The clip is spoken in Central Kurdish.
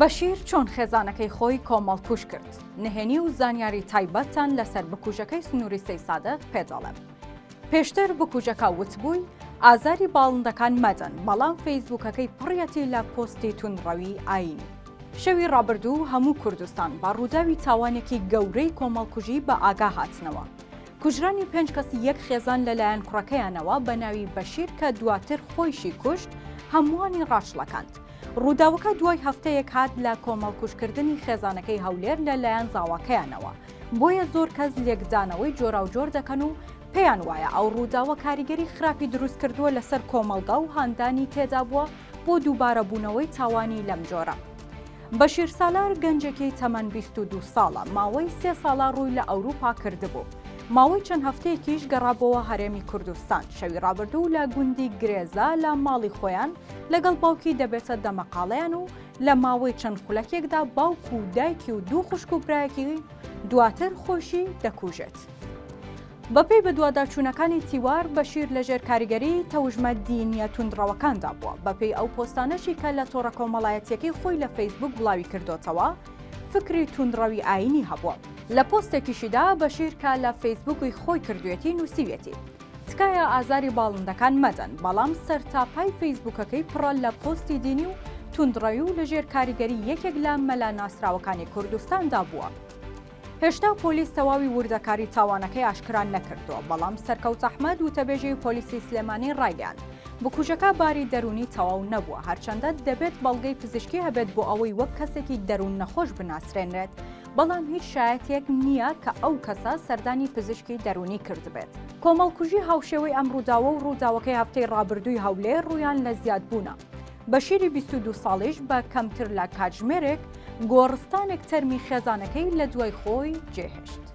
بەشیر چۆن خێزانەکەی خۆی کۆمەڵکوش کرد. نهێنی و زانیاری تایبەتتان لەسەر بکوژەکەی سنووری سەی سادەق پێدەڵێم. پێشتر بکوژەکە وتبووی ئازاری باڵندەکان مەدەن، بەڵام فەیسبووکەکەی پڕیەتی لە پۆستی توندڕەوی ئاینی. شەوی ڕابردوو هەموو کوردستان بە ڕووداوی تاوانێکی گەورەی کۆمەڵکوژی بە ئاگا هاتنەوە. کوژرانی 5 کەسی یەک خێزان لەلایەن کوڕەکەیانەوە بە ناوی بەشیر کە دواتر خۆیشی کوشت هەمووانی ڕاشڵەکاند. ڕووداوەکە دوای هەفتەیەک هات لە کۆمەڵکوشکردنی خێزانەکەی هەولێر لەلایەن زاواکەیانەوە. بۆیە زۆر کەس لێکدانەوەی جۆراوجۆر دەکەن و پێیان وایە ئەو ڕووداوە کاریگەری خراپی دروست کردووە لەسەر کۆمەڵگا و هاندانی تێدا بووە بۆ دووبارە بوونەوەی تاوانی لەم جۆرە. بەشیر سالار گەنجێکی تەمەن 22 ساڵە، ماوەی 3 ساڵە ڕووی لە ئەوروپا کردبوو. ماوەی چەند هەفتەیەکیش گەڕابەوە هەرێمی کوردستان. شەوی ڕابردوو لە گوندی گرێزا لە ماڵی خۆیان لەگەڵ باوکی دەبێتە دەمەقاڵیان و لە ماوەی چەند خولەکێکدا باوک و دایکی و دوو خوشک و برایەکی دواتر خۆشی دەکوژێت. بەپێی بە دوواداچوونەکانی تیوار بەشیر لەژێر کاریگەری تەوژمە دینیە توندڕەوەکاندا بووە. بەپێی ئەو پۆستانەشی کە لە تۆڕە کۆمەڵایەتیەکەی خۆی لە فەیسبوک بڵاوی کردوتەوە، فکری توندڕەوی ئاینی هەبووە. لە پۆستێکیشیدا بەشیر کە لە فەیسبووکی خۆی کردوێتی نووسیوێتی تکایە ئازاری باڵندەکان مەدەن، بەڵام سەرتاپای فەیسبووکەکەی پڕە لە پۆستی دینی و توندڕەوی و لەژێر کاریگەری یەکێک لە مەلا ناسراوەکانی کوردستاندا بووە. هێشتا پۆلیس تەواوی وردەکاری تاوانەکەی ئاشکرا نەکردووە، بەڵام سەرکەوت ئەحمەد وتەبێژی پۆلیسی سلێمانی ڕایگەیاند بکوژەکە باری دەرونی تەواو نەبووە، هەرچەندە دەبێت بەڵگەی پزیشکی هەبێت بۆ ئەوەی وەک کەسێکی دەروون نەخۆش بناسرێنرێت، بەڵام هیچ شایەتێک نییە کە ئەو کەسە سەردانی پزیشکی دەرونی کردبێت. کۆمەڵکوژی هاوشێوەی ئەم ڕووداوە و ڕووداوەکەی هەفتەی ڕابردووی هەولێر ڕوویان لە زیادبوونە. بەشیری 22 ساڵیش بە کەمتر لە کاتژمێرێک گۆڕستانێک تەرمی خێزانەکەی لە دوای خۆی جێهێشت.